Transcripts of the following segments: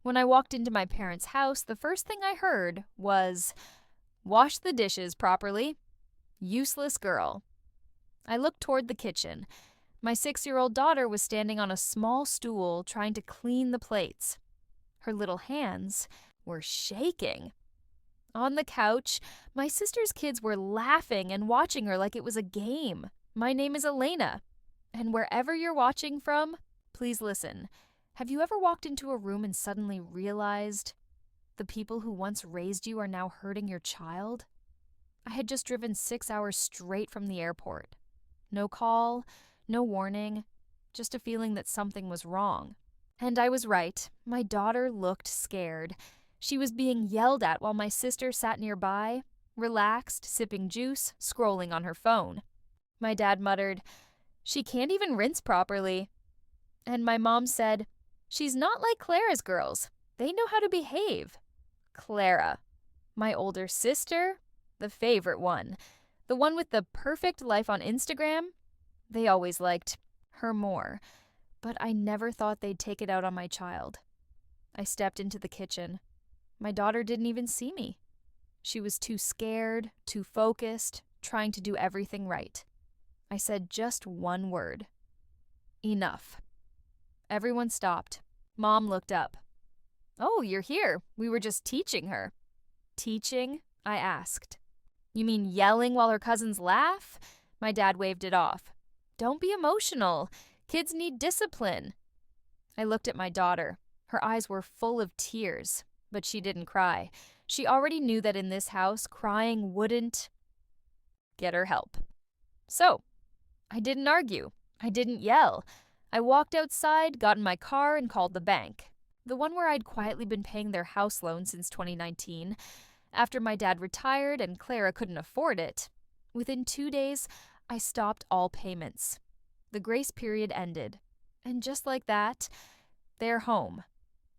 When I walked into my parents' house, the first thing I heard was, "Wash the dishes properly. Useless girl." I looked toward the kitchen. My 6-year-old daughter was standing on a small stool trying to clean the plates. Her little hands were shaking. On the couch, my sister's kids were laughing and watching her like it was a game. My name is Elena, and wherever you're watching from, please listen. Have you ever walked into a room and suddenly realized the people who once raised you are now hurting your child? I had just driven 6 hours straight from the airport. No call, no warning, just a feeling that something was wrong. And I was right. My daughter looked scared. She was being yelled at while my sister sat nearby, relaxed, sipping juice, scrolling on her phone. My dad muttered, "She can't even rinse properly." And my mom said, "She's not like Clara's girls. They know how to behave." Clara, my older sister, the favorite one, the one with the perfect life on Instagram, they always liked her more. But I never thought they'd take it out on my child. I stepped into the kitchen. My daughter didn't even see me. She was too scared, too focused, trying to do everything right. I said just one word. Enough. Everyone stopped. Mom looked up. "Oh, you're here. We were just teaching her." "Teaching?" I asked. "You mean yelling while her cousins laugh?" My dad waved it off. "Don't be emotional. Kids need discipline." I looked at my daughter. Her eyes were full of tears, but she didn't cry. She already knew that in this house, crying wouldn't get her help. So, I didn't argue. I didn't yell. I walked outside, got in my car, and called the bank. The one where I'd quietly been paying their house loan since 2019. After my dad retired and Clara couldn't afford it, within 2 days, I stopped all payments. The grace period ended. And just like that, their home,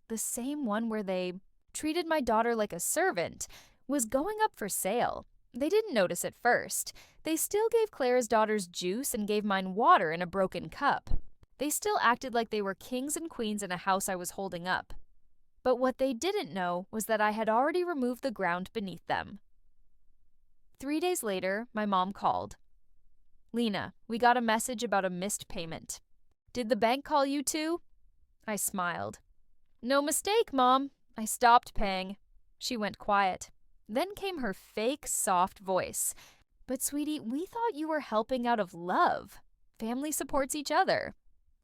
the same one where they treated my daughter like a servant, was going up for sale. They didn't notice at first. They still gave Clara's daughters juice and gave mine water in a broken cup. They still acted like they were kings and queens in a house I was holding up. But what they didn't know was that I had already removed the ground beneath them. 3 days later, my mom called. "Lena, we got a message about a missed payment." "Did the bank call you too?" I smiled. "No mistake, Mom. I stopped paying." She went quiet. Then came her fake, soft voice. "But sweetie, we thought you were helping out of love. Family supports each other."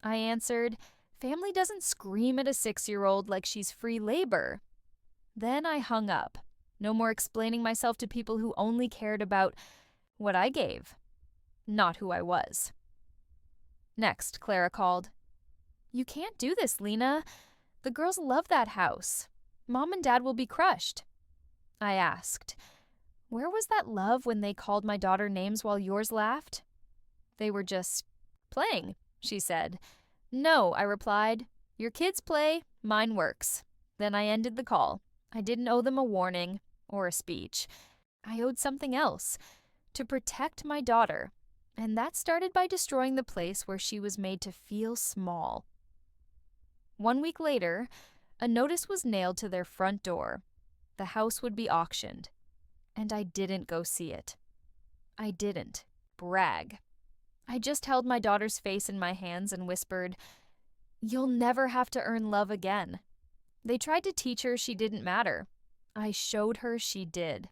I answered, "Family doesn't scream at a 6-year-old like she's free labor." Then I hung up. No more explaining myself to people who only cared about what I gave, not who I was. Next, Clara called. "You can't do this, Lena. The girls love that house. Mom and Dad will be crushed." I asked, "Where was that love when they called my daughter names while yours laughed?" "They were just playing," she said. "No," I replied. "Your kids play, mine works." Then I ended the call. I didn't owe them a warning or a speech. I owed something else, to protect my daughter. And that started by destroying the place where she was made to feel small. 1 week later, a notice was nailed to their front door. The house would be auctioned. And I didn't go see it. I didn't brag. I just held my daughter's face in my hands and whispered, "You'll never have to earn love again." They tried to teach her she didn't matter. I showed her she did.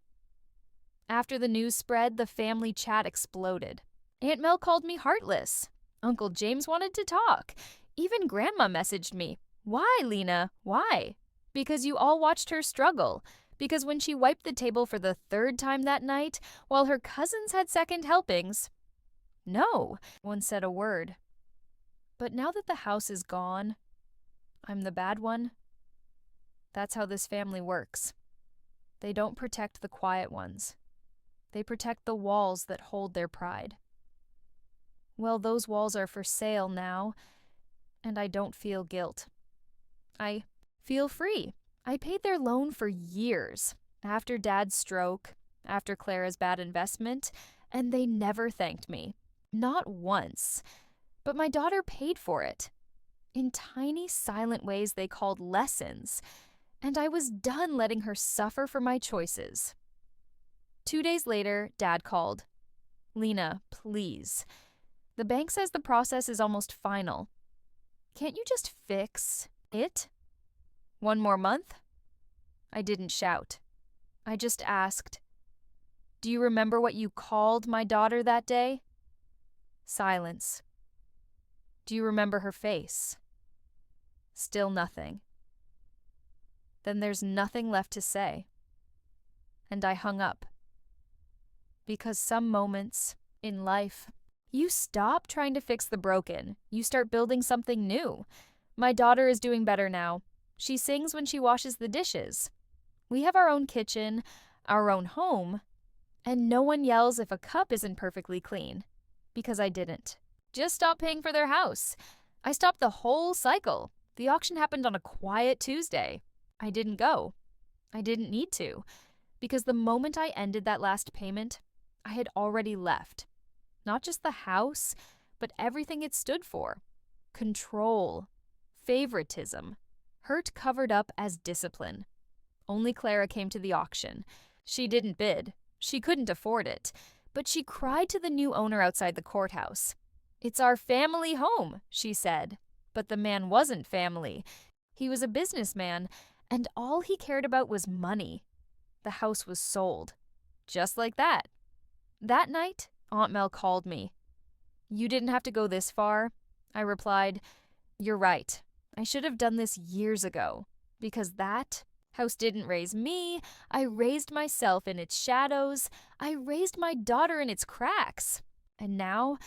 After the news spread, the family chat exploded. Aunt Mel called me heartless. Uncle James wanted to talk. Even Grandma messaged me. "Why, Lena? Why?" "Because you all watched her struggle. Because when she wiped the table for the 3rd time that night, while her cousins had second helpings." No one said a word. But now that the house is gone, I'm the bad one. That's how this family works. They don't protect the quiet ones. They protect the walls that hold their pride. Well, those walls are for sale now, and I don't feel guilt. I feel free. I paid their loan for years, after Dad's stroke, after Clara's bad investment, and they never thanked me. Not once. But my daughter paid for it. in tiny, silent ways they called lessons, and I was done letting her suffer for my choices. 2 days later, Dad called. "Lena, please. The bank says the process is almost final. Can't you just fix it? 1 more month?" I didn't shout. I just asked, "Do you remember what you called my daughter that day?" Silence. "Do you remember her face?" Still nothing. Then there's nothing left to say. And I hung up. Because some moments in life, you stop trying to fix the broken. You start building something new. My daughter is doing better now. She sings when she washes the dishes. We have our own kitchen, our own home, and no one yells if a cup isn't perfectly clean. Because I didn't. Just stop paying for their house. I stopped the whole cycle. The auction happened on a quiet Tuesday. I didn't go. I didn't need to. Because the moment I ended that last payment, I had already left. Not just the house, but everything it stood for. Control. Favoritism. Hurt covered up as discipline. Only Clara came to the auction. She didn't bid. She couldn't afford it. But she cried to the new owner outside the courthouse. "It's our family home," she said. But the man wasn't family. He was a businessman, and all he cared about was money. The house was sold. Just like that. That night, Aunt Mel called me. "You didn't have to go this far." I replied, "You're right. I should have done this years ago. Because that house didn't raise me. I raised myself in its shadows. I raised my daughter in its cracks. And now,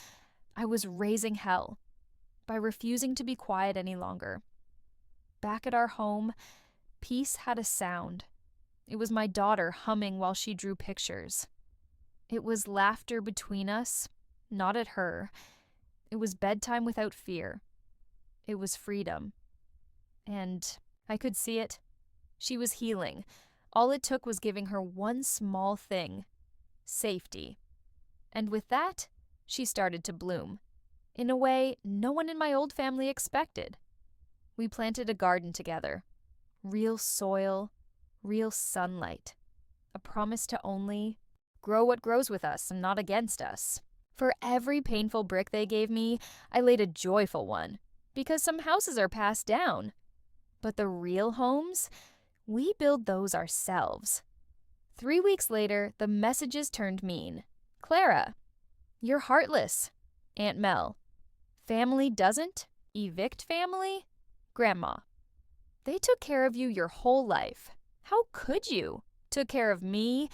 I was raising hell by refusing to be quiet any longer." Back at our home, peace had a sound. It was my daughter humming while she drew pictures. It was laughter between us, not at her. It was bedtime without fear. It was freedom. And I could see it. She was healing. All it took was giving her one small thing: safety. And with that, she started to bloom. In a way no one in my old family expected. We planted a garden together. Real soil, real sunlight. A promise to only grow what grows with us and not against us. For every painful brick they gave me, I laid a joyful one, because some houses are passed down. But the real homes, we build those ourselves. 3 weeks later, the messages turned mean. "Clara, you're heartless." Aunt Mel, "Family doesn't evict family." Grandma, "They took care of you your whole life. How could you? Took care of me.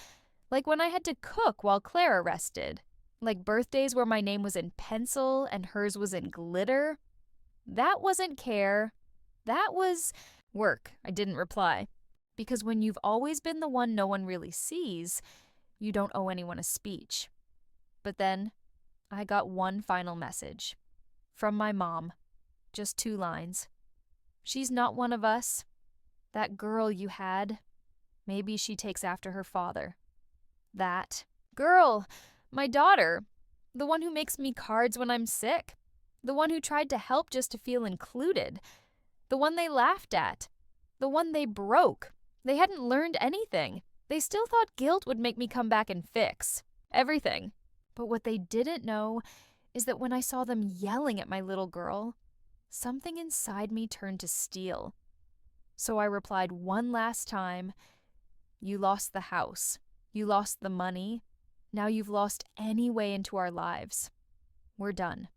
Like when I had to cook while Clara rested. Like birthdays where my name was in pencil and hers was in glitter. That wasn't care. That was work." I didn't reply. Because when you've always been the one no one really sees, you don't owe anyone a speech. But then, I got one final message. From my mom. Just 2 lines. "She's not one of us. That girl you had, maybe she takes after her father." That girl, my daughter, the one who makes me cards when I'm sick, the one who tried to help just to feel included, the one they laughed at, the one they broke. They hadn't learned anything. They still thought guilt would make me come back and fix everything. But what they didn't know is that when I saw them yelling at my little girl, something inside me turned to steel. So I replied one last time, "You lost the house. You lost the money. Now you've lost any way into our lives. We're done.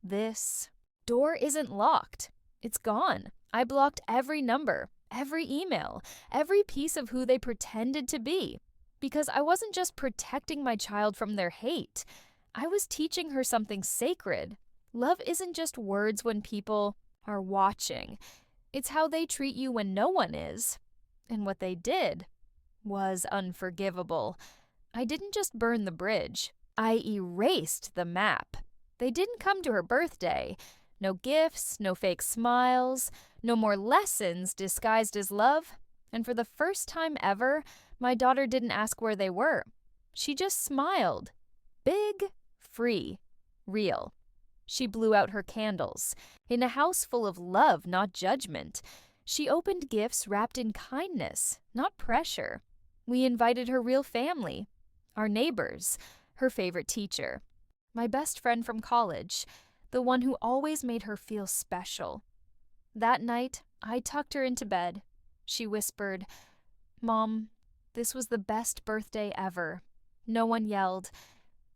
This door isn't locked. It's gone. I blocked every number, every email, every piece of who they pretended to be. Because I wasn't just protecting my child from their hate. I was teaching her something sacred. Love isn't just words when people are watching. It's how they treat you when no one is. And what they did was unforgivable. I didn't just burn the bridge. I erased the map. They didn't come to her birthday. No gifts, no fake smiles, no more lessons disguised as love. And for the first time ever, my daughter didn't ask where they were. She just smiled. Big, free, real. She blew out her candles. In a house full of love, not judgment. She opened gifts wrapped in kindness, not pressure. We invited her real family, our neighbors, her favorite teacher, my best friend from college, the one who always made her feel special. That night, I tucked her into bed. She whispered, "Mom, this was the best birthday ever." No one yelled.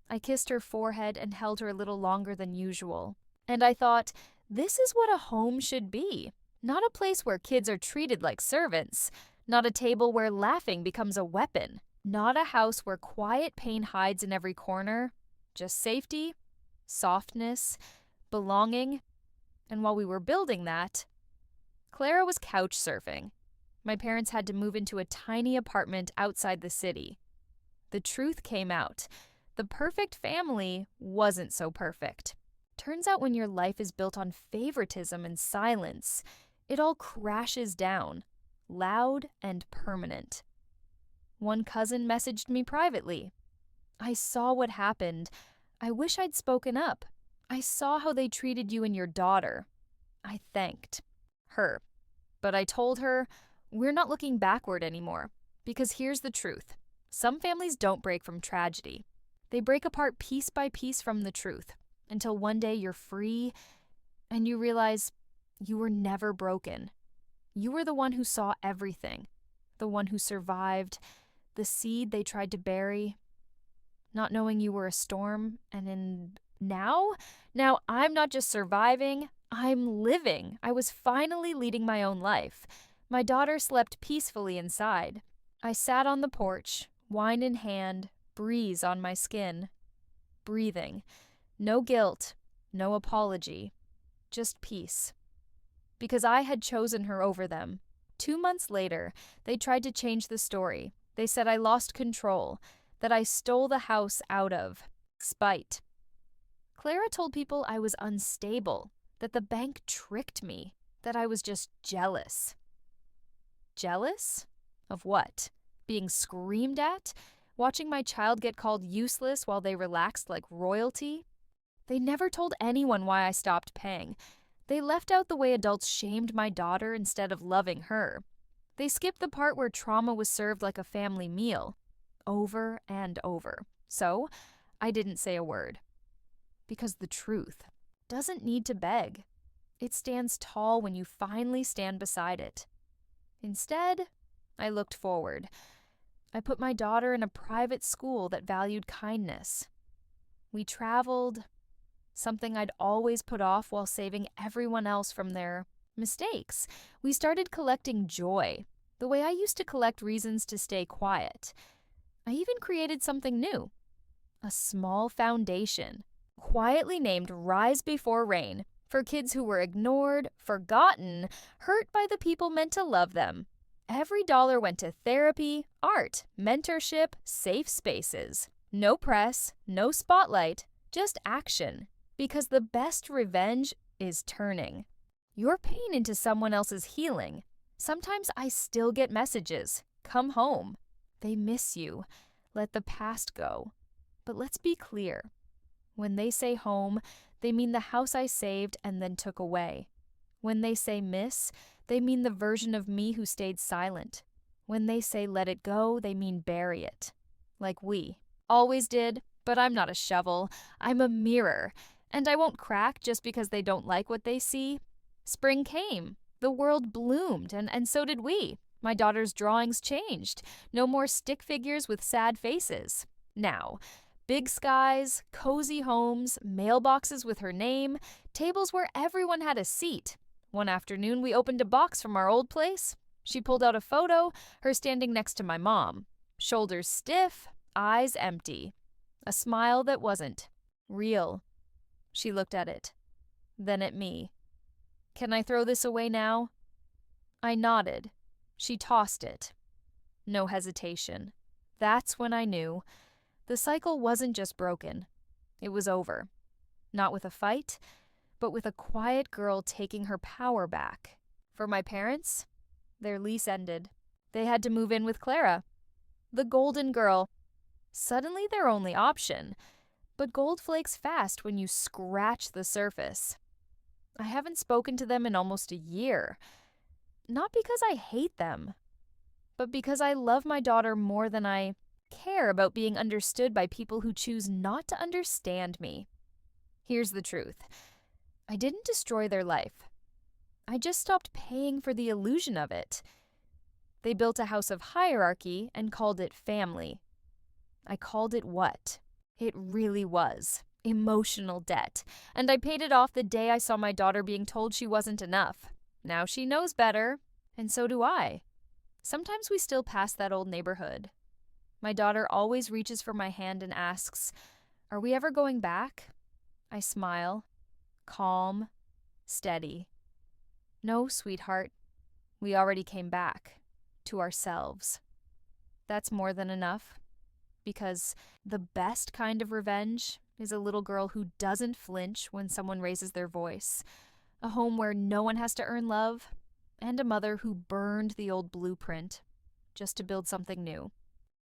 I kissed her forehead and held her a little longer than usual. And I thought, this is what a home should be. Not a place where kids are treated like servants. Not a table where laughing becomes a weapon. Not a house where quiet pain hides in every corner. Just safety, softness, belonging. And while we were building that, Clara was couch surfing. My parents had to move into a tiny apartment outside the city. The truth came out. The perfect family wasn't so perfect. Turns out when your life is built on favoritism and silence, it all crashes down, loud and permanent. One cousin messaged me privately. "I saw what happened. I wish I'd spoken up. I saw how they treated you and your daughter." I thanked her. But I told her, we're not looking backward anymore. Because here's the truth. Some families don't break from tragedy. They break apart piece by piece from the truth, until one day you're free and you realize you were never broken. You were the one who saw everything, the one who survived, the seed they tried to bury, not knowing you were a storm. Now I'm not just surviving, I'm living. I was finally leading my own life. My daughter slept peacefully inside. I sat on the porch, wine in hand, breeze on my skin. Breathing. No guilt, no apology, just peace. Because I had chosen her over them. 2 months later, they tried to change the story. They said I lost control, that I stole the house out of spite. Clara told people I was unstable, that the bank tricked me, that I was just jealous. Jealous? Of what? Being screamed at? Watching my child get called useless while they relaxed like royalty? They never told anyone why I stopped paying. They left out the way adults shamed my daughter instead of loving her. They skipped the part where trauma was served like a family meal, over and over. So, I didn't say a word. Because the truth doesn't need to beg. It stands tall when you finally stand beside it. Instead, I looked forward. I put my daughter in a private school that valued kindness. We traveled, something I'd always put off while saving everyone else from their mistakes. We started collecting joy, the way I used to collect reasons to stay quiet. I even created something new, a small foundation, quietly named Rise Before Rain, for kids who were ignored, forgotten, hurt by the people meant to love them. Every dollar went to therapy, art, mentorship, safe spaces. No press, no spotlight, just action. Because the best revenge is turning your pain into someone else's healing. Sometimes I still get messages, "Come home." They miss you. Let the past go. But let's be clear. When they say home, they mean the house I saved and then took away. When they say miss, they mean the version of me who stayed silent. When they say let it go, they mean bury it. Like we always did, but I'm not a shovel. I'm a mirror. And I won't crack just because they don't like what they see. Spring came. The world bloomed, and so did we. My daughter's drawings changed. No more stick figures with sad faces. Now, big skies, cozy homes, mailboxes with her name, tables where everyone had a seat. One afternoon, we opened a box from our old place. She pulled out a photo, her standing next to my mom. Shoulders stiff, eyes empty. A smile that wasn't real. She looked at it, then at me. "Can I throw this away now?" I nodded. She tossed it. No hesitation. That's when I knew. The cycle wasn't just broken. It was over. Not with a fight, but with a quiet girl taking her power back. For my parents, their lease ended. They had to move in with Clara, the golden girl. Suddenly their only option. But gold flakes fast when you scratch the surface. I haven't spoken to them in almost a year. Not because I hate them, but because I love my daughter more than I care about being understood by people who choose not to understand me. Here's the truth. I didn't destroy their life. I just stopped paying for the illusion of it. They built a house of hierarchy and called it family. I called it what it really was: emotional debt. And I paid it off the day I saw my daughter being told she wasn't enough. Now she knows better, and so do I. Sometimes we still pass that old neighborhood. My daughter always reaches for my hand and asks, "Are we ever going back?" I smile, calm, steady. "No, sweetheart, we already came back, to ourselves." That's more than enough, because the best kind of revenge is a little girl who doesn't flinch when someone raises their voice, a home where no one has to earn love, and a mother who burned the old blueprint just to build something new.